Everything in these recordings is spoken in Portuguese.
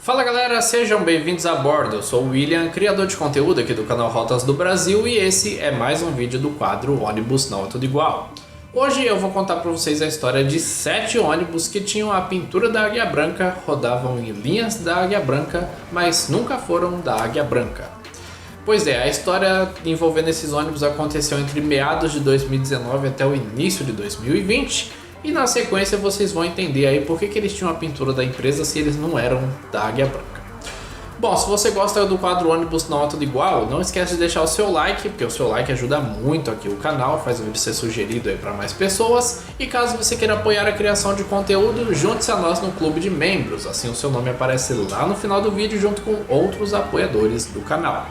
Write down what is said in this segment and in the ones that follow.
Fala galera, sejam bem-vindos a bordo. Eu sou o William, criador de conteúdo aqui do canal Rotas do Brasil, e esse é mais um vídeo do quadro Ônibus Não é Tudo Igual. Hoje eu vou contar para vocês a história de 7 ônibus que tinham a pintura da Águia Branca, rodavam em linhas da Águia Branca, mas nunca foram da Águia Branca. Pois é, a história envolvendo esses ônibus aconteceu entre meados de 2019 até o início de 2020, e na sequência vocês vão entender aí por que eles tinham a pintura da empresa se eles não eram da Águia Branca. Bom, se você gosta do quadro Ônibus Não é Tudo Igual, não esquece de deixar o seu like, porque o seu like ajuda muito aqui o canal, faz o vídeo ser sugerido aí para mais pessoas. E caso você queira apoiar a criação de conteúdo, junte-se a nós no clube de membros, assim o seu nome aparece lá no final do vídeo junto com outros apoiadores do canal.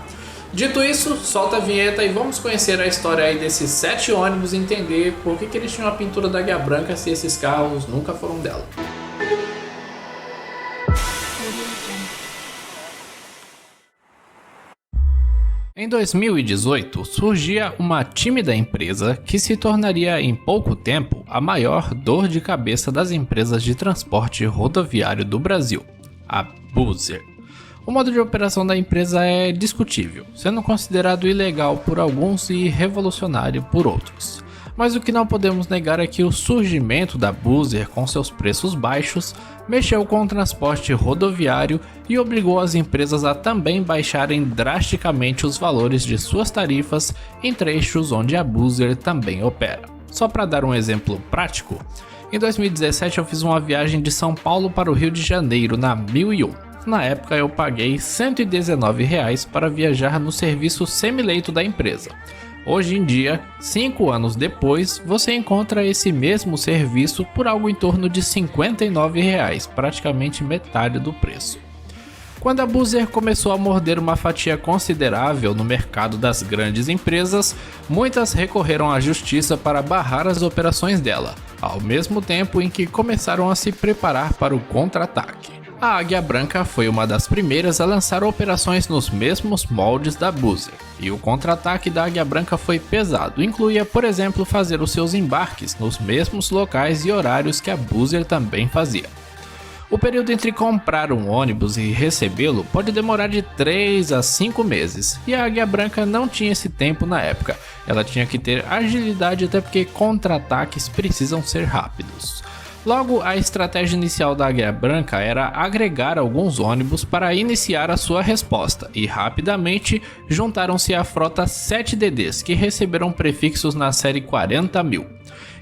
Dito isso, solta a vinheta e vamos conhecer a história aí desses 7 ônibus e entender por que eles tinham a pintura da Águia Branca se esses carros nunca foram dela. Em 2018, surgia uma tímida empresa que se tornaria em pouco tempo a maior dor de cabeça das empresas de transporte rodoviário do Brasil, a Buser. O modo de operação da empresa é discutível, sendo considerado ilegal por alguns e revolucionário por outros. Mas o que não podemos negar é que o surgimento da Buser com seus preços baixos mexeu com o transporte rodoviário e obrigou as empresas a também baixarem drasticamente os valores de suas tarifas em trechos onde a Buser também opera. Só para dar um exemplo prático, em 2017 eu fiz uma viagem de São Paulo para o Rio de Janeiro na 1001. Na época eu paguei R$ 119 para viajar no serviço semileito da empresa. Hoje em dia, 5 anos depois, você encontra esse mesmo serviço por algo em torno de R$ 59, praticamente metade do preço. Quando a Buser começou a morder uma fatia considerável no mercado das grandes empresas, muitas recorreram à justiça para barrar as operações dela, ao mesmo tempo em que começaram a se preparar para o contra-ataque. A Águia Branca foi uma das primeiras a lançar operações nos mesmos moldes da Buser, e o contra-ataque da Águia Branca foi pesado, incluía, por exemplo, fazer os seus embarques nos mesmos locais e horários que a Buser também fazia. O período entre comprar um ônibus e recebê-lo pode demorar de 3 a 5 meses, e a Águia Branca não tinha esse tempo na época. Ela tinha que ter agilidade, até porque contra-ataques precisam ser rápidos. Logo, a estratégia inicial da Águia Branca era agregar alguns ônibus para iniciar a sua resposta, e rapidamente juntaram-se à frota 7DDs, que receberam prefixos na série 40.000.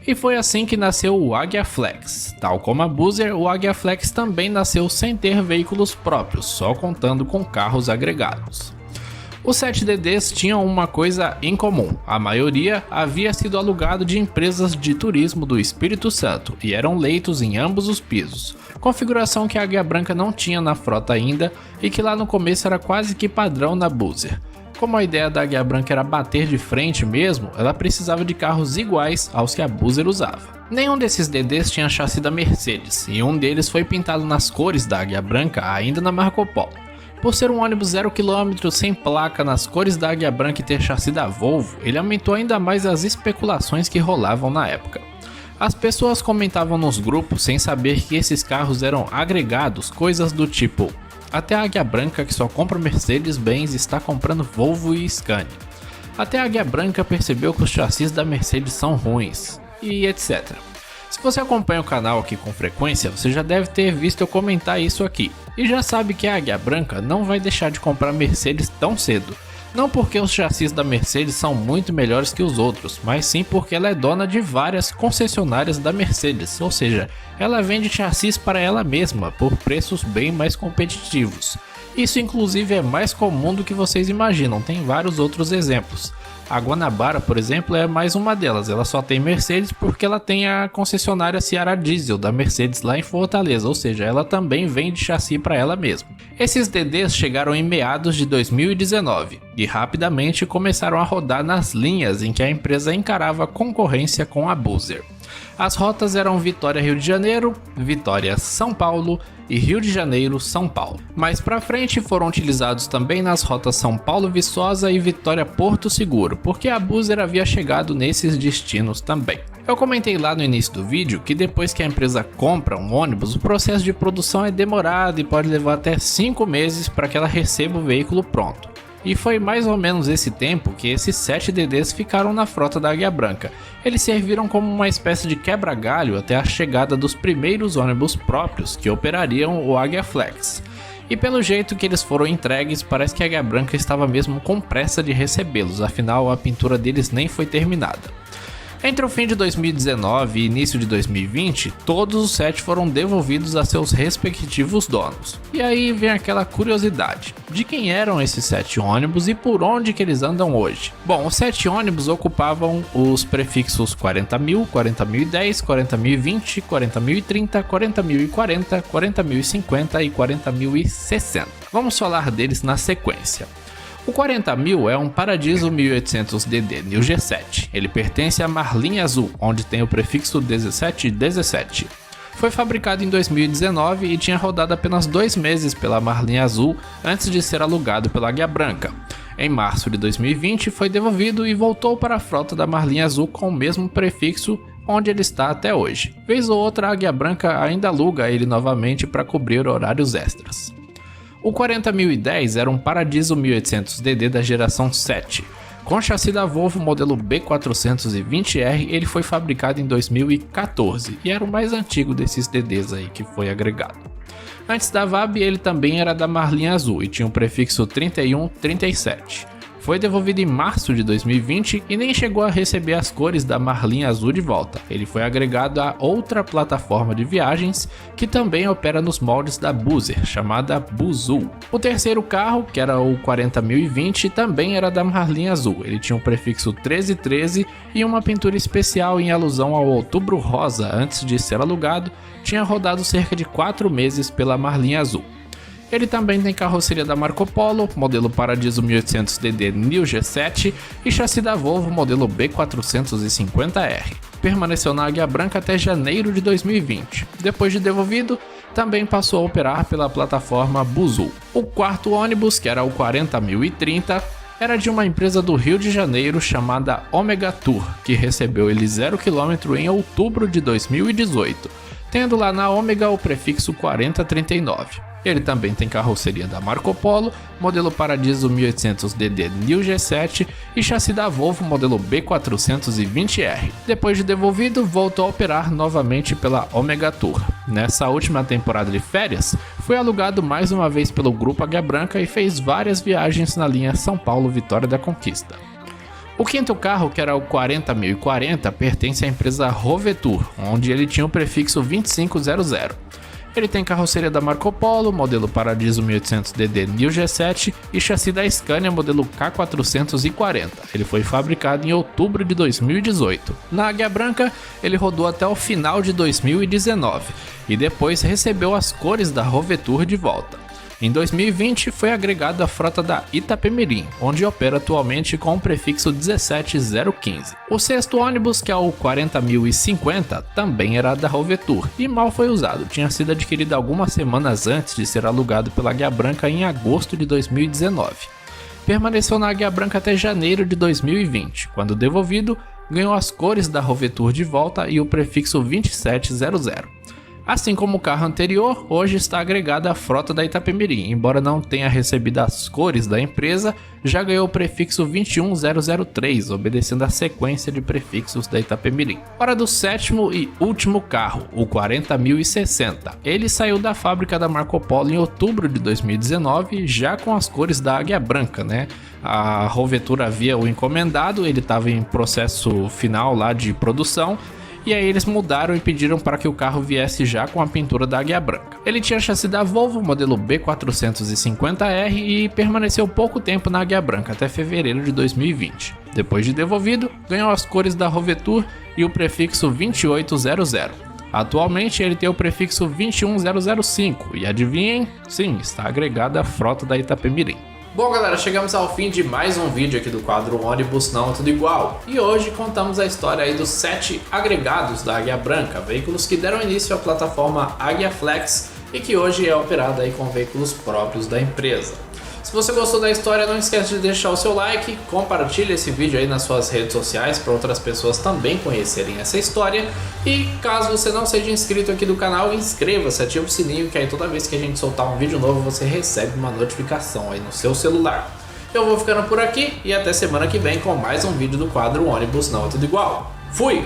E foi assim que nasceu o Águia Flex. Tal como a Buser, o Águia Flex também nasceu sem ter veículos próprios, só contando com carros agregados. Os 7DDs tinham uma coisa em comum: a maioria havia sido alugado de empresas de turismo do Espírito Santo e eram leitos em ambos os pisos, configuração que a Águia Branca não tinha na frota ainda e que lá no começo era quase que padrão na Buser. Como a ideia da Águia Branca era bater de frente mesmo, ela precisava de carros iguais aos que a Buser usava. Nenhum desses DDs tinha chassi da Mercedes, e um deles foi pintado nas cores da Águia Branca ainda na Marco Polo. Por ser um ônibus 0 km sem placa nas cores da Águia Branca e ter chassi da Volvo, ele aumentou ainda mais as especulações que rolavam na época. As pessoas comentavam nos grupos sem saber que esses carros eram agregados, coisas do tipo: até a Águia Branca, que só compra Mercedes-Benz, está comprando Volvo e Scania. Até a Águia Branca percebeu que os chassis da Mercedes são ruins, e etc. Se você acompanha o canal aqui com frequência, você já deve ter visto eu comentar isso aqui, e já sabe que a Águia Branca não vai deixar de comprar Mercedes tão cedo. Não porque os chassis da Mercedes são muito melhores que os outros, mas sim porque ela é dona de várias concessionárias da Mercedes, ou seja, ela vende chassis para ela mesma por preços bem mais competitivos. Isso inclusive é mais comum do que vocês imaginam, tem vários outros exemplos. A Guanabara, por exemplo, é mais uma delas. Ela só tem Mercedes porque ela tem a concessionária Ceará Diesel da Mercedes lá em Fortaleza, ou seja, ela também vende chassi para ela mesma. Esses DDs chegaram em meados de 2019 e rapidamente começaram a rodar nas linhas em que a empresa encarava concorrência com a Buser. As rotas eram Vitória-Rio de Janeiro, Vitória-São Paulo e Rio de Janeiro-São Paulo. Mais pra frente foram utilizados também nas rotas São Paulo-Viçosa e Vitória-Porto Seguro, porque a Buser havia chegado nesses destinos também. Eu comentei lá no início do vídeo que depois que a empresa compra um ônibus, o processo de produção é demorado e pode levar até 5 meses para que ela receba o veículo pronto. E foi mais ou menos esse tempo que esses 7 DDs ficaram na frota da Águia Branca. Eles serviram como uma espécie de quebra-galho até a chegada dos primeiros ônibus próprios que operariam o Águia Flex. E pelo jeito que eles foram entregues, parece que a Águia Branca estava mesmo com pressa de recebê-los, afinal a pintura deles nem foi terminada. Entre o fim de 2019 e início de 2020, todos os 7 foram devolvidos a seus respectivos donos. E aí vem aquela curiosidade, de quem eram esses 7 ônibus e por onde que eles andam hoje? Bom, os 7 ônibus ocupavam os prefixos 40.000, 40.010, 40.020, 40.030, 40.040, 40.050 e 40.060. Vamos falar deles na sequência. O 40.000 é um Paradiso 1800DD New G7, ele pertence à Marlin Azul, onde tem o prefixo 1717. Foi fabricado em 2019 e tinha rodado apenas 2 meses pela Marlin Azul antes de ser alugado pela Águia Branca. Em março de 2020 foi devolvido e voltou para a frota da Marlin Azul com o mesmo prefixo, onde ele está até hoje. Vez ou outra a Águia Branca ainda aluga ele novamente para cobrir horários extras. O 40.010 era um Paradiso 1800DD da geração 7. Com chassi da Volvo modelo B420R, ele foi fabricado em 2014 e era o mais antigo desses DDs aí que foi agregado. Antes da VAB, ele também era da Marlin Azul e tinha o prefixo 3137. Foi devolvido em março de 2020 e nem chegou a receber as cores da Marlin Azul de volta. Ele foi agregado a outra plataforma de viagens que também opera nos moldes da Buser, chamada Buzul. O terceiro carro, que era o 40.020, também era da Marlin Azul. Ele tinha o prefixo 1313 e uma pintura especial em alusão ao Outubro Rosa antes de ser alugado. Tinha rodado cerca de 4 meses pela Marlin Azul. Ele também tem carroceria da Marco Polo, modelo Paradiso 1800DD New G7 e chassi da Volvo, modelo B450R. Permaneceu na Águia Branca até janeiro de 2020. Depois de devolvido, também passou a operar pela plataforma Buzul. O quarto ônibus, que era o 40.030, era de uma empresa do Rio de Janeiro chamada Omega Tour, que recebeu ele 0 km em outubro de 2018, tendo lá na Ômega o prefixo 4039. Ele também tem carroceria da Marco Polo, modelo Paradiso 1800DD New G7 e chassi da Volvo modelo B420R. Depois de devolvido, voltou a operar novamente pela Omega Tour. Nessa última temporada de férias, foi alugado mais uma vez pelo Grupo Águia Branca e fez várias viagens na linha São Paulo-Vitória da Conquista. O quinto carro, que era o 40.040, pertence à empresa Rovetur, onde ele tinha o prefixo 2500. Ele tem carroceria da Marco Polo, modelo Paradiso 1800DD New G7 e chassi da Scania modelo K440. Ele foi fabricado em outubro de 2018. Na Águia Branca, ele rodou até o final de 2019 e depois recebeu as cores da Rovetur de volta. Em 2020 foi agregado à frota da Itapemirim, onde opera atualmente com o prefixo 17015. O sexto ônibus, que é o 40.050, também era da Rovetur e mal foi usado, tinha sido adquirido algumas semanas antes de ser alugado pela Águia Branca em agosto de 2019. Permaneceu na Águia Branca até janeiro de 2020, quando devolvido, ganhou as cores da Rovetur de volta e o prefixo 2700. Assim como o carro anterior, hoje está agregado à frota da Itapemirim. Embora não tenha recebido as cores da empresa, já ganhou o prefixo 21003, obedecendo a sequência de prefixos da Itapemirim. Hora do sétimo e último carro, o 40.060. Ele saiu da fábrica da Marco Polo em outubro de 2019, já com as cores da Águia Branca, né? A Rovetur havia o encomendado, ele estava em processo final lá de produção. E aí eles mudaram e pediram para que o carro viesse já com a pintura da Águia Branca. Ele tinha chassi da Volvo, modelo B450R e permaneceu pouco tempo na Águia Branca, até fevereiro de 2020. Depois de devolvido, ganhou as cores da Rovetur e o prefixo 2800. Atualmente ele tem o prefixo 21005 e adivinhem? Sim, está agregado à frota da Itapemirim. Bom galera, chegamos ao fim de mais um vídeo aqui do quadro Ônibus Não é Tudo Igual. E hoje contamos a história aí dos 7 agregados da Águia Branca, veículos que deram início à plataforma Águia Flex e que hoje é operada aí com veículos próprios da empresa. Se você gostou da história, não esquece de deixar o seu like, compartilhe esse vídeo aí nas suas redes sociais para outras pessoas também conhecerem essa história. E caso você não seja inscrito aqui do canal, inscreva-se, ative o sininho que aí toda vez que a gente soltar um vídeo novo você recebe uma notificação aí no seu celular. Eu vou ficando por aqui e até semana que vem com mais um vídeo do quadro Ônibus Não é Tudo Igual. Fui!